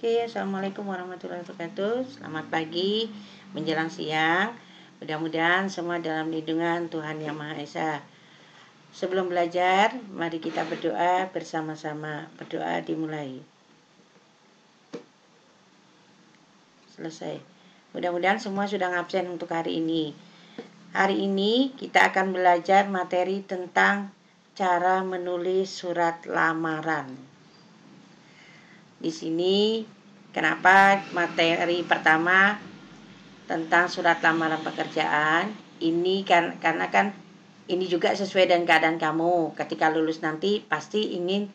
Oke, assalamualaikum warahmatullahi wabarakatuh. Selamat pagi menjelang siang. Mudah-mudahan semua dalam lindungan Tuhan Yang Maha Esa. Sebelum belajar, mari kita berdoa bersama-sama. Berdoa dimulai. Selesai. Mudah-mudahan semua sudah ngabsen untuk hari ini. Hari ini kita akan belajar materi tentang cara menulis surat lamaran. Di sini kenapa materi pertama tentang surat lamaran pekerjaan ini karena kan ini juga sesuai dengan keadaan kamu. Ketika lulus nanti pasti ingin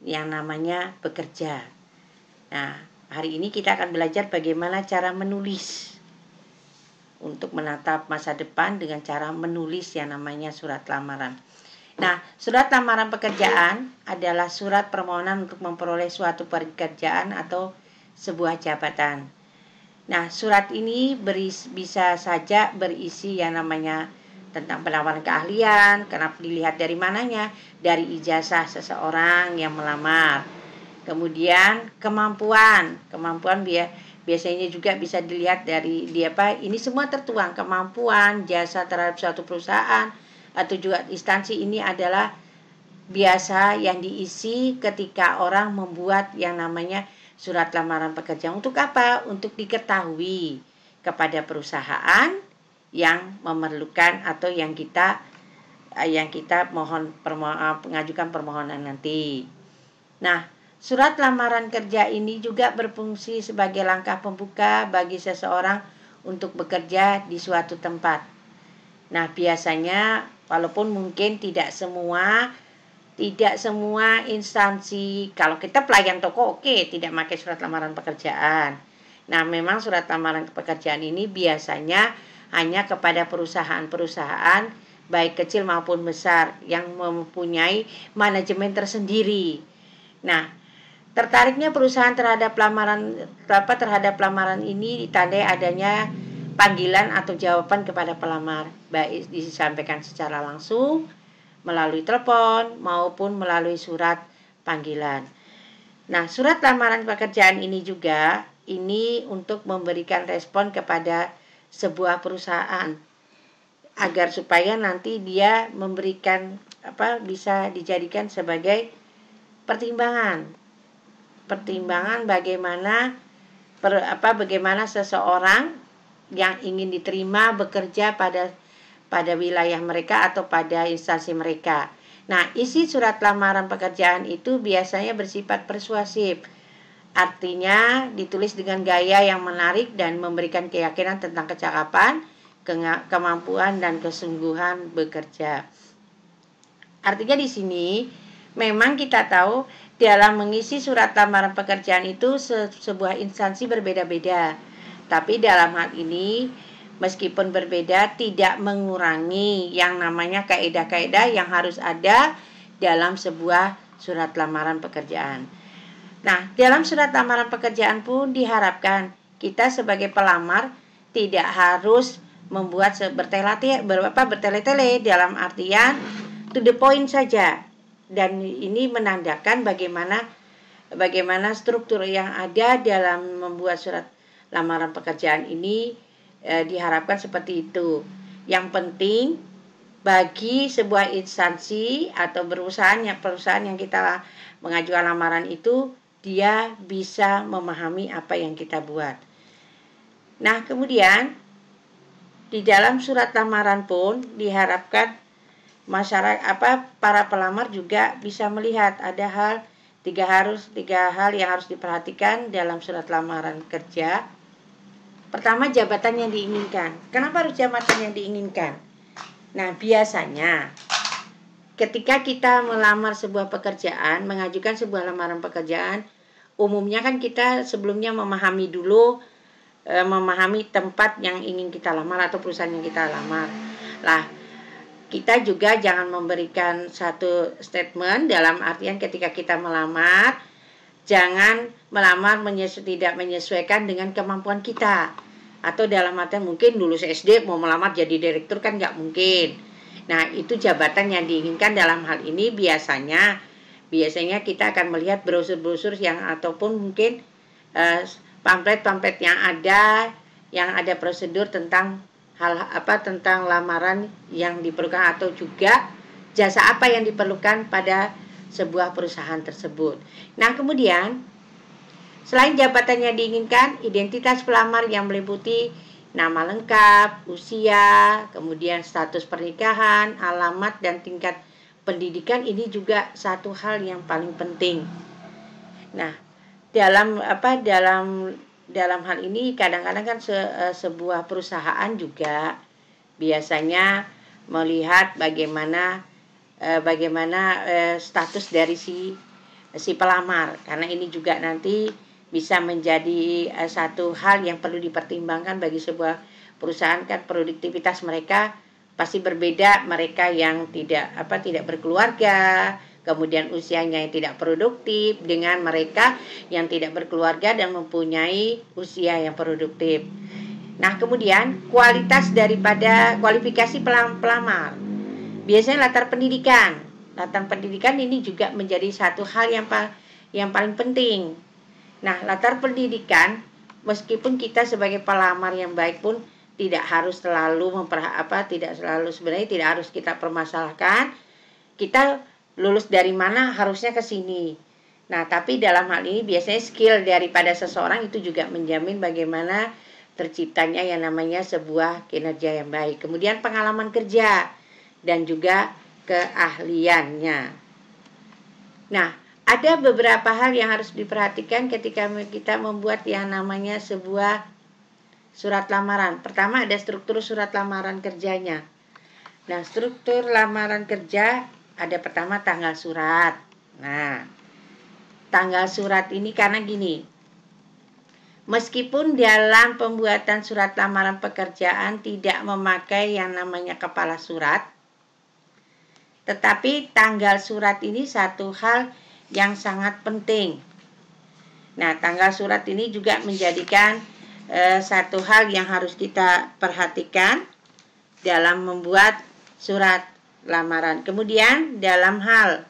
yang namanya bekerja. Nah, hari ini kita akan belajar bagaimana cara menulis untuk menatap masa depan dengan cara menulis yang namanya surat lamaran. Nah, surat lamaran pekerjaan adalah surat permohonan untuk memperoleh suatu pekerjaan atau sebuah jabatan. Nah, surat ini bisa saja berisi yang namanya tentang penawaran keahlian, karena dilihat dari mananya, dari ijazah seseorang yang melamar. Kemudian kemampuan biasanya juga bisa dilihat dari ini semua tertuang kemampuan, jasa terhadap suatu perusahaan atau juga instansi. Ini adalah biasa yang diisi ketika orang membuat yang namanya surat lamaran pekerjaan. Untuk apa? Untuk diketahui kepada perusahaan yang memerlukan atau yang kita mengajukan permohonan nanti. Nah, surat lamaran kerja ini juga berfungsi sebagai langkah pembuka bagi seseorang untuk bekerja di suatu tempat. Nah, biasanya walaupun mungkin tidak semua instansi, kalau kita pelayan toko tidak pakai surat lamaran pekerjaan. Nah, memang surat lamaran pekerjaan ini biasanya hanya kepada perusahaan-perusahaan baik kecil maupun besar yang mempunyai manajemen tersendiri. Nah, tertariknya perusahaan terhadap lamaran ini ditandai adanya panggilan atau jawaban kepada pelamar, baik disampaikan secara langsung melalui telepon maupun melalui surat panggilan. Nah, surat lamaran pekerjaan ini juga untuk memberikan respon kepada sebuah perusahaan agar supaya nanti dia memberikan bisa dijadikan sebagai pertimbangan bagaimana seseorang yang ingin diterima bekerja pada wilayah mereka atau pada instansi mereka. Nah, isi surat lamaran pekerjaan itu biasanya bersifat persuasif. Artinya ditulis dengan gaya yang menarik dan memberikan keyakinan tentang kecakapan, kemampuan dan kesungguhan bekerja. Artinya di sini memang kita tahu dalam mengisi surat lamaran pekerjaan itu sebuah instansi berbeda-beda. Tapi dalam hal ini meskipun berbeda tidak mengurangi yang namanya kaidah-kaidah yang harus ada dalam sebuah surat lamaran pekerjaan. Nah, dalam surat lamaran pekerjaan pun diharapkan kita sebagai pelamar tidak harus membuat bertele-tele, dalam artian to the point saja. Dan ini menandakan bagaimana struktur yang ada dalam membuat surat lamaran pekerjaan ini diharapkan seperti itu. Yang penting bagi sebuah instansi atau perusahaan yang kita mengajukan lamaran itu, dia bisa memahami apa yang kita buat. Nah, kemudian di dalam surat lamaran pun diharapkan para pelamar juga bisa melihat ada tiga hal yang harus diperhatikan dalam surat lamaran kerja. Pertama, jabatan yang diinginkan. Kenapa harus jabatan yang diinginkan? Nah, biasanya ketika kita melamar sebuah pekerjaan, mengajukan sebuah lamaran pekerjaan, umumnya kan kita sebelumnya memahami tempat yang ingin kita lamar atau perusahaan yang kita lamar. Lah, kita juga jangan memberikan satu statement dalam artian ketika kita melamar, jangan melamar tidak menyesuaikan dengan kemampuan kita. Atau dalam artian mungkin lulus SD mau melamar jadi direktur kan nggak mungkin. Nah, itu jabatan yang diinginkan. Dalam hal ini biasanya kita akan melihat brosur-brosur yang ataupun mungkin pamflet-pamflet yang ada prosedur tentang tentang lamaran yang diperlukan, atau juga jasa apa yang diperlukan pada sebuah perusahaan tersebut. Nah, kemudian selain jabatannya diinginkan, identitas pelamar yang meliputi nama lengkap, usia, kemudian status pernikahan, alamat, dan tingkat pendidikan, ini juga satu hal yang paling penting. Nah, dalam hal ini kadang-kadang kan sebuah perusahaan juga biasanya melihat bagaimana status dari si pelamar, karena ini juga nanti bisa menjadi satu hal yang perlu dipertimbangkan bagi sebuah perusahaan. Kan produktivitas mereka pasti berbeda, mereka yang tidak berkeluarga, kemudian usianya yang tidak produktif, dengan mereka yang tidak berkeluarga dan mempunyai usia yang produktif. Nah, kemudian kualitas daripada kualifikasi pelamar, biasanya latar pendidikan ini juga menjadi satu hal yang paling penting. Nah, latar pendidikan, meskipun kita sebagai pelamar yang baik pun tidak harus selalu sebenarnya tidak harus kita permasalahkan. Kita lulus dari mana, harusnya ke sini. Nah, tapi dalam hal ini biasanya skill daripada seseorang itu juga menjamin bagaimana terciptanya yang namanya sebuah kinerja yang baik. Kemudian pengalaman kerja dan juga keahliannya. Nah, ada beberapa hal yang harus diperhatikan ketika kita membuat yang namanya sebuah surat lamaran. Pertama, ada struktur surat lamaran kerjanya. Nah, struktur lamaran kerja ada pertama tanggal surat. Nah, tanggal surat ini karena gini, meskipun dalam pembuatan surat lamaran pekerjaan tidak memakai yang namanya kepala surat, tetapi tanggal surat ini satu hal yang sangat penting. Nah, tanggal surat ini juga menjadikan satu hal yang harus kita perhatikan dalam membuat surat lamaran. Kemudian dalam hal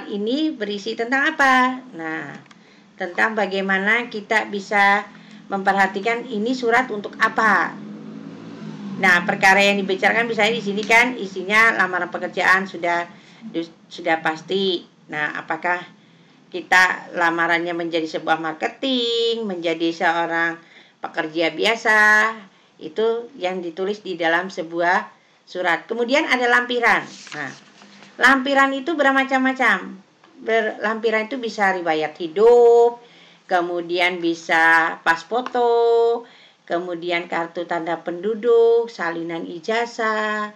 ini berisi tentang apa? Nah, tentang bagaimana kita bisa memperhatikan ini surat untuk apa. Nah, perkara yang dibicarakan misalnya di sini kan isinya lamaran pekerjaan sudah pasti. Nah, apakah kita lamarannya menjadi sebuah marketing, menjadi seorang pekerja biasa, itu yang ditulis di dalam sebuah surat. Kemudian ada lampiran. Nah, lampiran itu bermacam-macam. Lampiran itu bisa riwayat hidup, kemudian bisa pas foto, kemudian kartu tanda penduduk, salinan ijazah,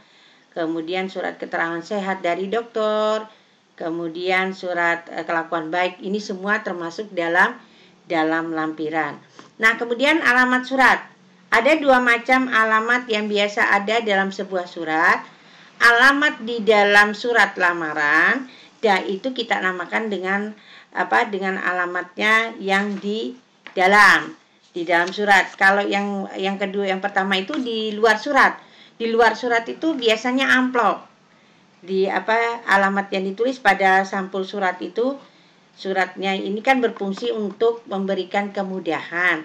kemudian surat keterangan sehat dari dokter, kemudian surat kelakuan baik. Ini semua termasuk dalam lampiran. Nah, kemudian alamat surat. Ada dua macam alamat yang biasa ada dalam sebuah surat. Alamat di dalam surat lamaran, dan itu kita namakan dengan alamatnya yang di dalam surat. Kalau yang kedua, yang pertama itu di luar surat. Di luar surat itu biasanya amplop. Alamat yang ditulis pada sampul surat itu, suratnya ini kan berfungsi untuk memberikan kemudahan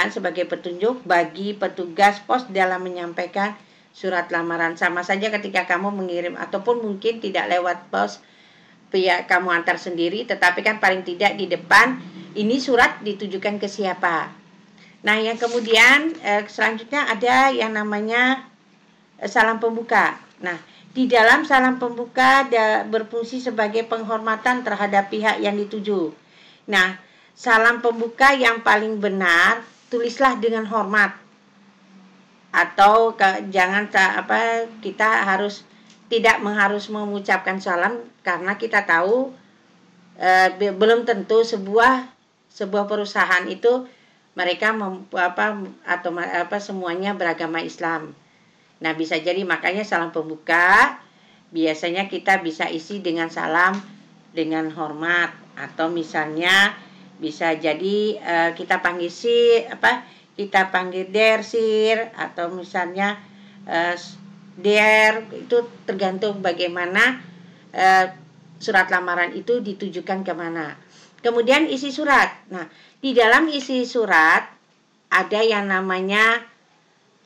sebagai petunjuk bagi petugas pos dalam menyampaikan surat lamaran. Sama saja ketika kamu mengirim, ataupun mungkin tidak lewat pos, pihak kamu antar sendiri, tetapi kan paling tidak di depan ini surat ditujukan ke siapa. Nah, yang kemudian selanjutnya ada yang namanya salam pembuka. Nah, di dalam salam pembuka berfungsi sebagai penghormatan terhadap pihak yang dituju. Nah, salam pembuka yang paling benar, tulislah dengan hormat. Atau kita tidak harus mengucapkan salam, karena kita tahu belum tentu sebuah perusahaan itu mereka semuanya beragama Islam. Nah, bisa jadi makanya salam pembuka biasanya kita bisa isi dengan salam dengan hormat, atau misalnya bisa jadi kita panggil der sir, atau misalnya der, itu tergantung bagaimana surat lamaran itu ditujukan kemana. Kemudian isi surat. Nah, di dalam isi surat ada yang namanya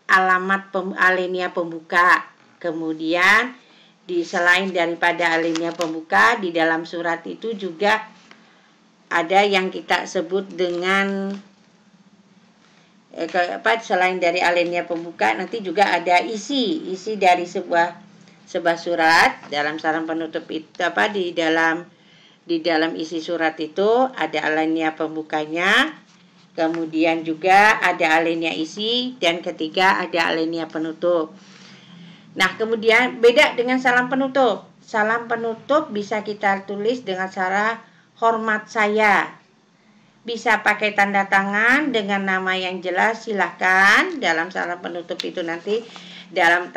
alamat alinea pembuka. Kemudian selain daripada alinea pembuka, di dalam surat itu juga ada yang kita sebut dengan selain dari alinea pembuka, nanti juga ada isi dari sebuah surat. Dalam salam penutup itu di dalam isi surat itu ada alinea pembukanya, kemudian juga ada alinea isi, dan ketiga ada alinea penutup. Nah, kemudian beda dengan salam penutup. Salam penutup bisa kita tulis dengan cara hormat saya. Bisa pakai tanda tangan dengan nama yang jelas, silahkan. Dalam salam penutup itu nanti dalam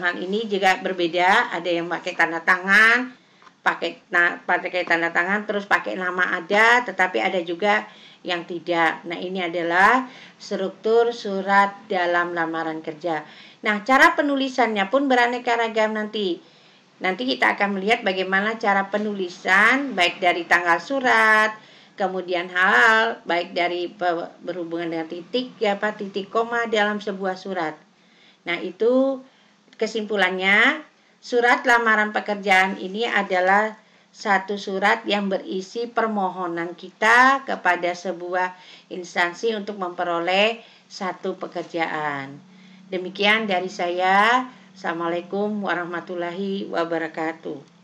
hal ini juga berbeda. Ada yang pakai tanda tangan, pakai tanda tangan terus pakai nama ada, tetapi ada juga yang tidak. Nah, ini adalah struktur surat dalam lamaran kerja. Nah, cara penulisannya pun beraneka ragam nanti. Nanti kita akan melihat bagaimana cara penulisan baik dari tanggal surat, kemudian hal baik dari berhubungan dengan titik koma dalam sebuah surat. Nah, itu kesimpulannya. Surat lamaran pekerjaan ini adalah satu surat yang berisi permohonan kita kepada sebuah instansi untuk memperoleh satu pekerjaan. Demikian dari saya. Assalamualaikum warahmatullahi wabarakatuh.